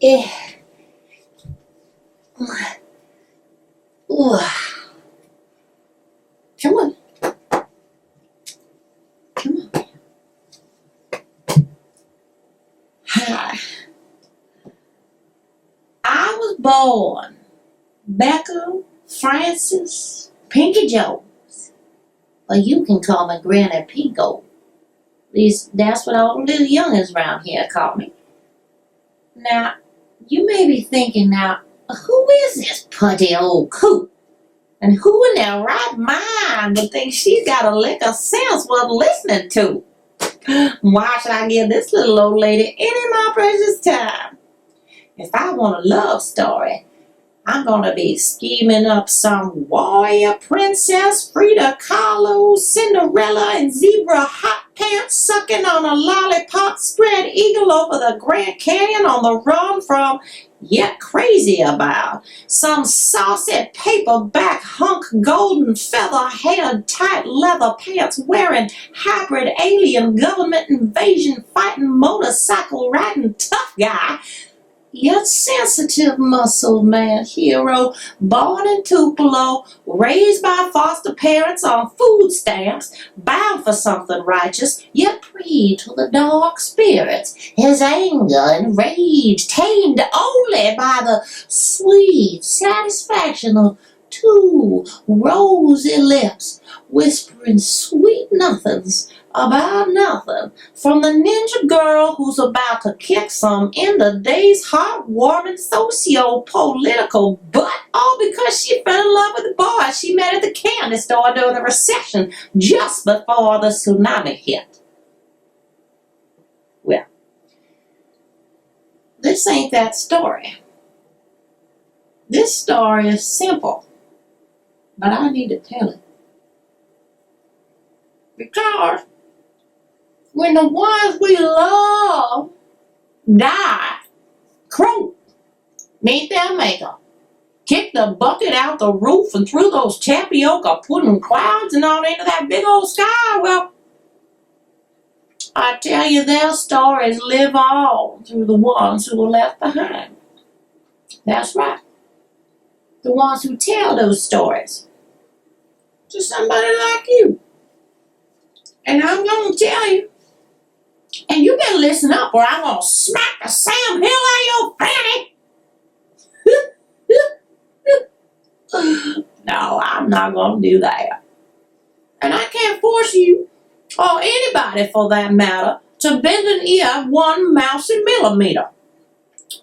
Yeah. Ooh. Come on. Come on. Hi. I was born Becca Francis Pinky Jones. Or you can call me Granny Pinko. At least that's what all the little youngins around here call me. Now, you may be thinking now, who is this putty old coot? And who in their right mind would think she's got a lick of sense worth listening to? Why should I give this little old lady any of my precious time? If I want a love story, I'm gonna be scheming up some warrior princess, Frida Kahlo, Cinderella, and zebra hot pants sucking on a lollipop spread eagle over the Grand Canyon on the run from, yet crazy about, some saucy paperback hunk golden feather haired tight leather pants wearing hybrid alien government invasion fighting motorcycle riding tough guy, yet sensitive muscle man hero, born in Tupelo, raised by foster parents on food stamps, bound for something righteous, yet prey to the dark spirits, his anger and rage tamed only by the sweet satisfaction of two rosy lips, whispering sweet nothings about nothing from the ninja girl who's about to kick some in the day's heartwarming socio-political butt, all because she fell in love with the boy she met at the candy store during the recession just before the tsunami hit. Well, this ain't that story. This story is simple, but I need to tell it. Because when the ones we love die, croak, meet their maker, kick the bucket out the roof and through those tapioca pudding clouds and on into that big old sky, well, I tell you, their stories live on through the ones who were left behind. That's right. The ones who tell those stories to somebody like you. And I'm going to tell you, and you better listen up or I'm going to smack the Sam Hill out of your fanny. No, I'm not going to do that. And I can't force you, or anybody for that matter, to bend an ear 1 mousy millimeter.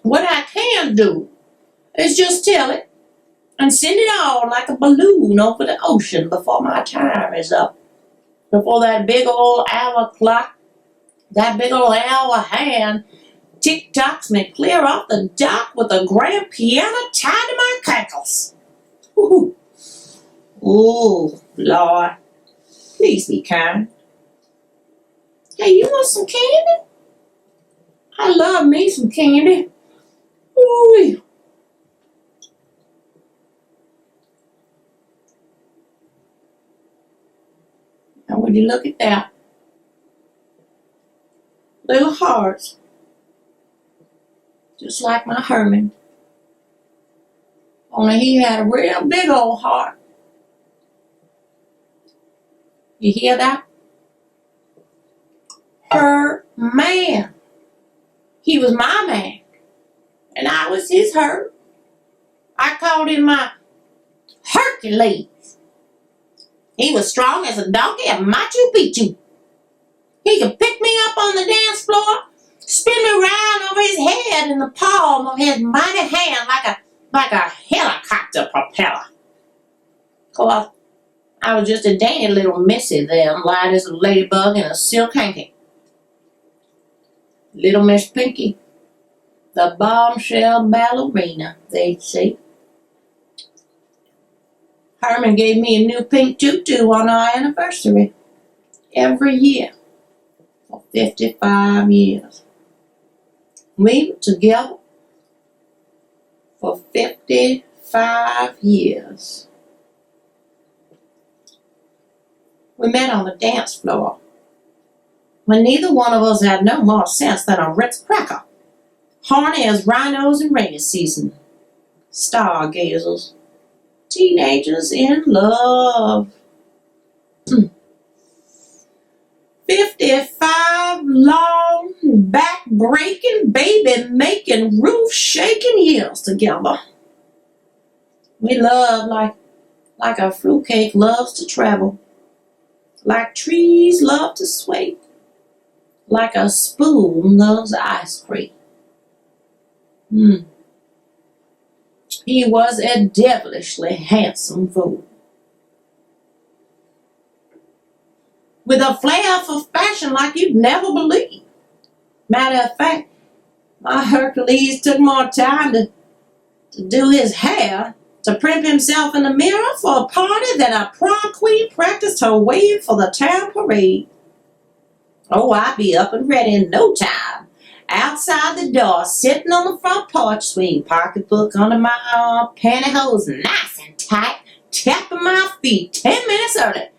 What I can do is just tell it and send it on like a balloon over the ocean before my time is up. Before that big old hour clock, that big old hour hand tick-tocks me clear off the dock with a grand piano tied to my cankles. Ooh, ooh, Lord, please be kind. Hey, you want some candy? I love me some candy. Ooh. Now, would you look at that? Little hearts, just like my Herman. Only he had a real big old heart. You hear that? Her man. He was my man, and I was his her. I called him my Hercules. He was strong as a donkey at Machu Picchu. He could pick me up on the dance floor, spin me round over his head in the palm of his mighty hand like a helicopter propeller. Of course, I was just a dainty little missy then, light as a ladybug in a silk hanky. Little Miss Pinky, the bombshell ballerina, they'd say. Herman gave me a new pink tutu on our anniversary every year for 55 years. We were together for 55 years. We met on the dance floor. when neither one of us had no more sense than a Ritz cracker. Horny as rhinos in rainy season. Stargazers. Teenagers in love. 55 long, back-breaking, baby-making, roof-shaking years together. We love like a fruitcake loves to travel, like trees love to sway, like a spoon loves ice cream. He was a devilishly handsome fool, with a flair for fashion like you'd never believe. Matter of fact, my Hercules took more time to do his hair, to primp himself in the mirror for a party than a prom queen practiced her wave for the town parade. Oh, I'd be up and ready in no time. Outside the door, sitting on the front porch, swinging pocketbook under my arm, pantyhose nice and tight, tapping my feet 10 minutes early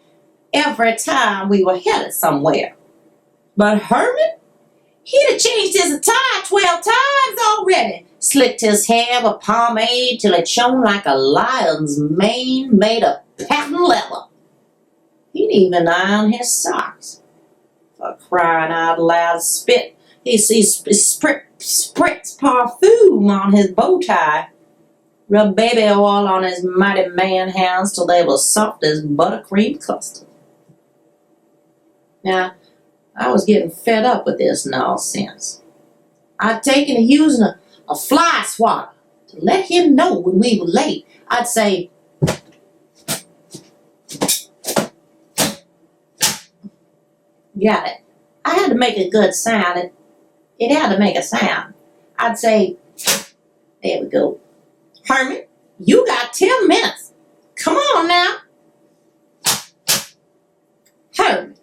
every time we were headed somewhere. But Herman, he'd have changed his attire 12 times already, slicked his hair with pomade till it shone like a lion's mane made of patent leather. He'd even iron his socks. For crying out loud, he spritz parfum on his bow tie, rubbed baby oil on his mighty man hands till they were soft as buttercream custard. Now, I was getting fed up with this nonsense. I'd taken to using a fly swatter to let him know when we were late. I'd say, got it. I had to make a good sound. It had to make a sound. I'd say, there we go. Herman, you got 10 minutes. Come on now. Herman,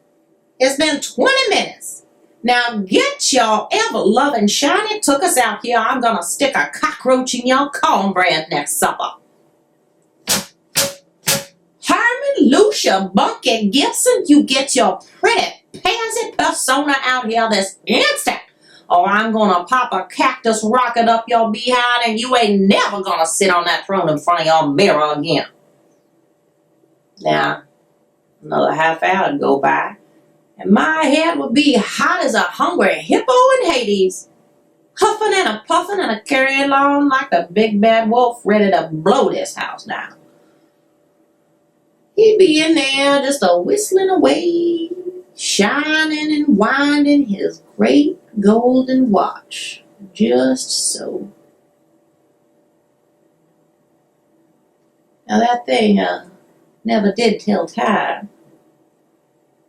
it's been 20 minutes. Now get your ever-loving shiny tuckers out here. I'm going to stick a cockroach in your cornbread next supper. Herman, Lusher, Bunky, Gibson, you get your pretty pansy persona out here this instant, or I'm going to pop a cactus rocket up your behind and you ain't never going to sit on that throne in front of your mirror again. Now, another half hour would go by, and my head would be hot as a hungry hippo in Hades, huffing and a puffing and a carrying on like a big bad wolf ready to blow this house down. He'd be in there just a whistling away, shining and winding his great golden watch, just so. Now that thing never did tell time,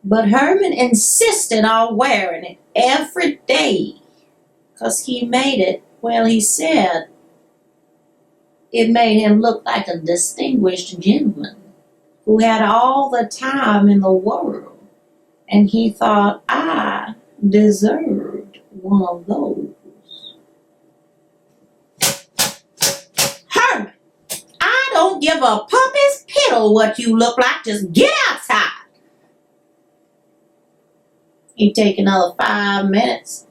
but Herman insisted on wearing it every day, 'cause he made it, well, he said it made him look like a distinguished gentleman who had all the time in the world. And he thought I deserved one of those. Herman, I don't give a puppy's piddle what you look like. Just get outside. He'd take another 5 minutes,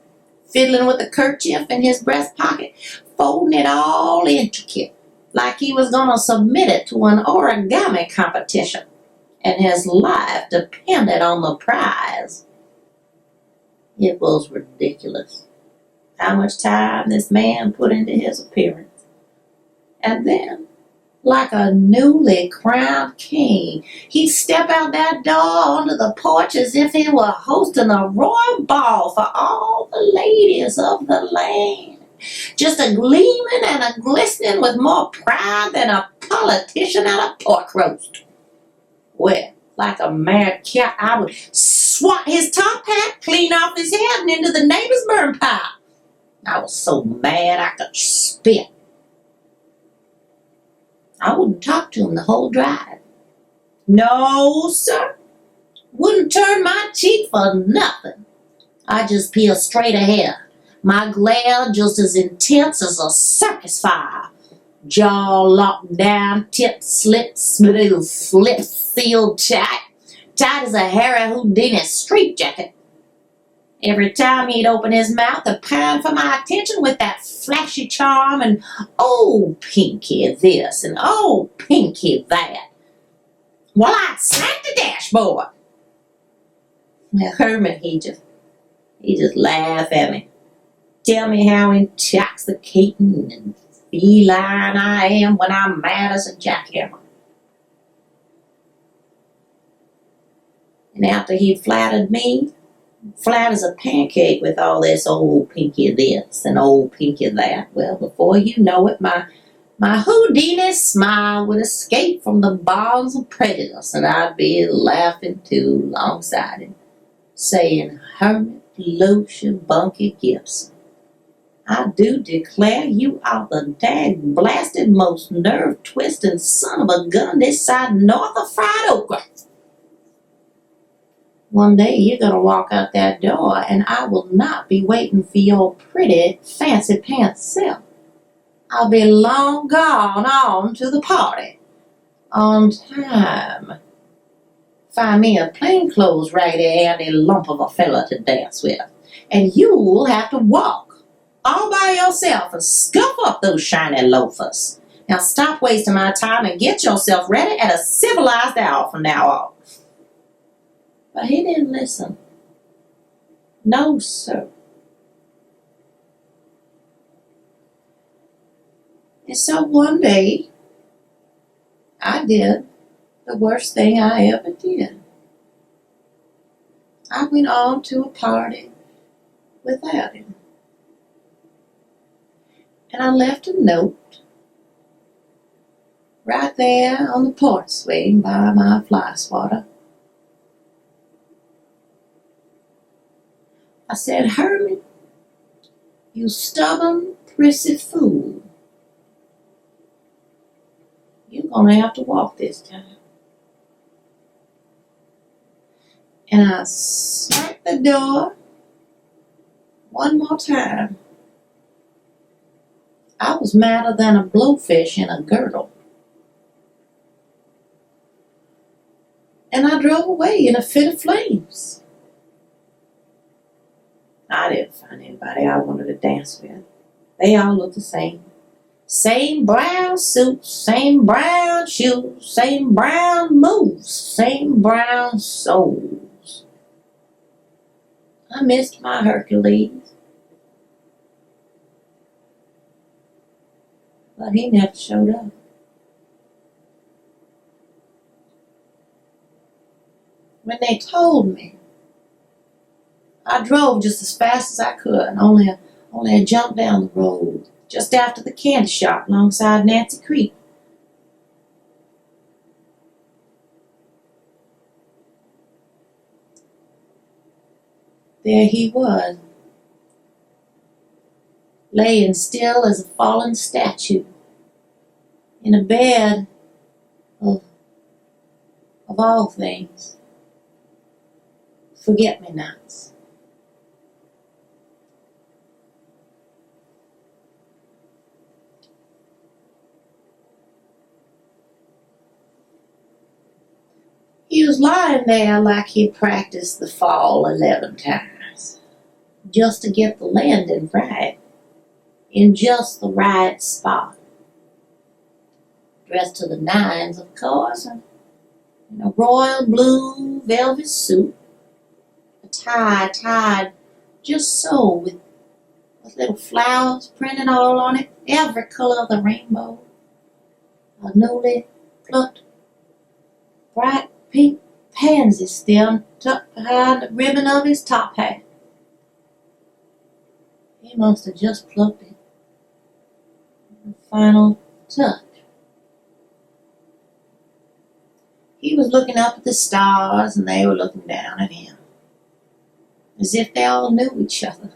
fiddling with the kerchief in his breast pocket, folding it all intricate, like he was going to submit it to an origami competition, and his life depended on the prize. It was ridiculous how much time this man put into his appearance. And then, like a newly crowned king, he'd step out that door onto the porch as if he were hosting a royal ball for all the ladies of the land, just a gleaming and a glistening with more pride than a politician at a pork roast. Well, like a mad cat, I would swat his top hat clean off his head and into the neighbor's burn pile. I was so mad I could spit. I wouldn't talk to him the whole drive. No, sir. Wouldn't turn my cheek for nothing. I just peeled straight ahead, my glare just as intense as a circus fire. Jaw locked down, tip slip sealed tight as a Harry Houdini street jacket. Every time he'd open his mouth to pine for my attention with that flashy charm and, oh, Pinky this and oh, Pinky that. Well, I'd smack the dashboard. Well, Herman, he just laugh at me. Tell me how intoxicating and feline I am when I'm mad as a jackhammer. And after he'd flattered me, flat as a pancake with all this old Pinky this and old Pinky that, well, before you know it, my Houdini smile would escape from the bonds of prejudice, and I'd be laughing too alongside him, saying, Herman, Lusher, Bunky, Gibson, I do declare you are the dag-blasted most nerve-twisting son of a gun this side north of fried okra. One day you're going to walk out that door, and I will not be waiting for your pretty, fancy-pants self. I'll be long gone on to the party. On time. Find me a plainclothes raggedy lump of a fella to dance with, and you'll have to walk all by yourself and scuff up those shiny loafers. Now stop wasting my time and get yourself ready at a civilized hour from now on. But he didn't listen. No, sir. And so one day, I did the worst thing I ever did. I went on to a party without him. And I left a note right there on the porch swing by my fly swatter. I said, Herman, you stubborn, prissy fool. You're going to have to walk this time. And I smacked the door one more time. I was madder than a blowfish in a girdle. And I drove away in a fit of flames. I didn't find anybody I wanted to dance with. They all looked the same. Same brown suits, same brown shoes, same brown moves, same brown souls. I missed my Hercules. But he never showed up. When they told me, I drove just as fast as I could, and only I jumped down the road just after the candy shop alongside Nancy Creek. There he was, laying still as a fallen statue in a bed of all things, forget-me-nots. He was lying there like he'd practiced the fall 11 times, just to get the landing right, in just the right spot. Dressed to the nines, of course, in a royal blue velvet suit, a tie tied just so with little flowers printed all on it, every color of the rainbow, a newly plucked bright pink pansy stem tucked behind the ribbon of his top hat. He must have just plucked it. The final touch. He was looking up at the stars, and they were looking down at him, as if they all knew each other,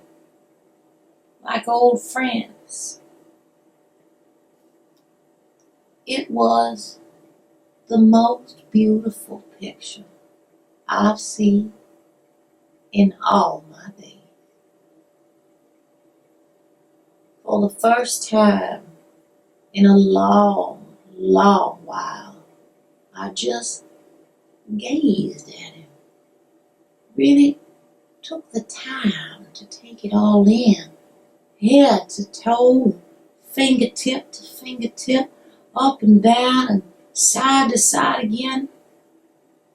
like old friends. It was the most beautiful picture I've seen in all my days. For the first time in a long, long while, I just gazed at him, really took the time to take it all in, head to toe, fingertip to fingertip, up and down and side to side again,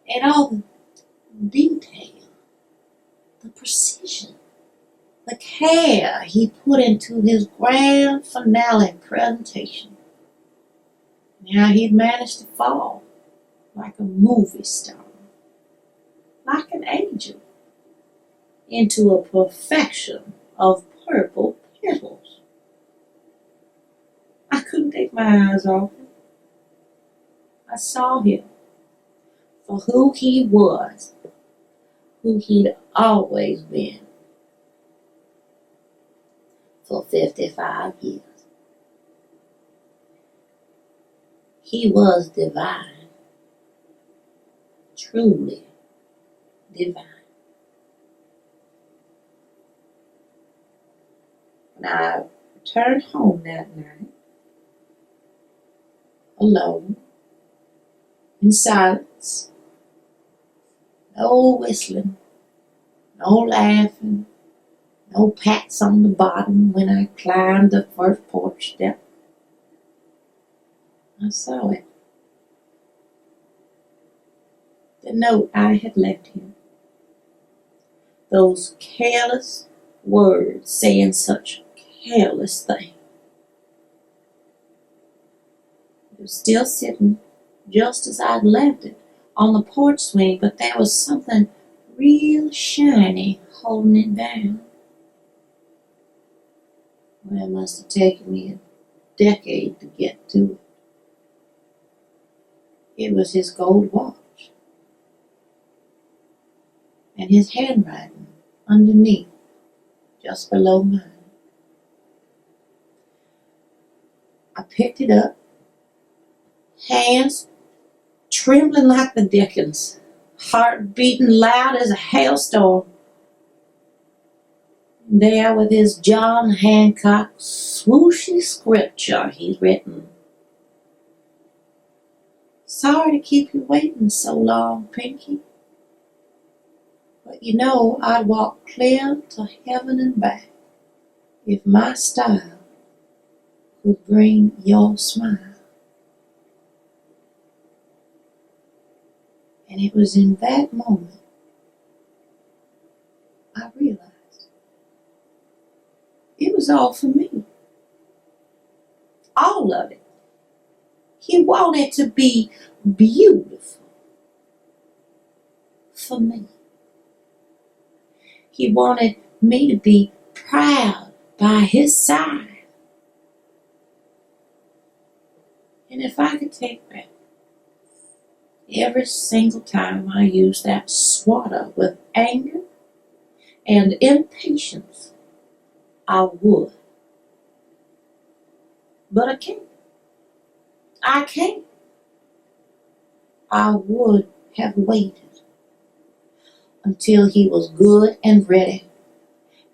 and all the detail, the precision, the care he put into his grand finale presentation. Now he'd managed to fall like a movie star, like an angel, into a perfection of purple petals. I couldn't take my eyes off him. I saw him for who he was, who he'd always been for 55 years. He was divine, truly divine. When I returned home that night, alone, in silence, no whistling, no laughing, no pats on the bottom when I climbed the first porch step, I saw it. The note I had left him. Those careless words saying such careless things. It was still sitting just as I'd left it on the porch swing, but there was something real shiny holding it down. Well, it must have taken me a decade to get to it. It was his gold watch, and his handwriting underneath, just below mine. I picked it up, hands trembling like the dickens, heart beating loud as a hailstorm. There with his John Hancock swooshy scripture he'd written. Sorry to keep you waiting so long, Pinky. But you know I'd walk clear to heaven and back if my style would bring your smile. And it was in that moment I realized it was all for me. All of it. He wanted to be beautiful for me. He wanted me to be proud by his side. And if I could take back every single time I use that swatter with anger and impatience, I would. But I can't. I can't. I would have waited until he was good and ready.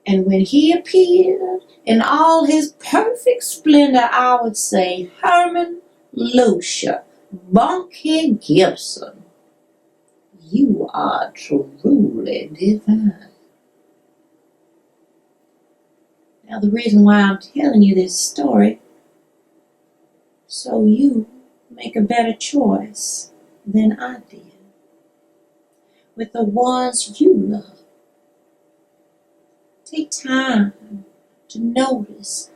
And when he appeared in all his perfect splendor, I would say, Herman, Lusher, Bunky, Gibson, you are truly divine. Now the reason why I'm telling you this story, so you make a better choice than I did with the ones you love. Take time to notice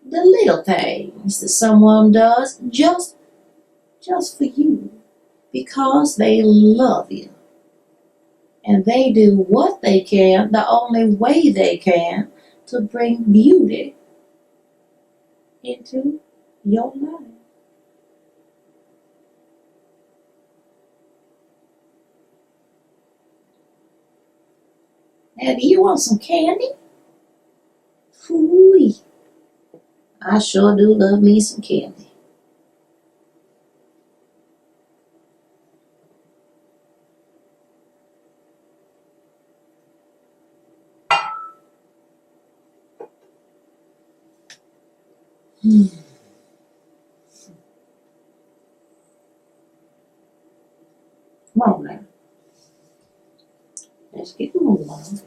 the little things that someone does just for you, because they love you. And they do what they can, the only way they can, to bring beauty into your life. Now, do you want some candy? Phooey. I sure do love me some candy. Come on now. Let's get moving on.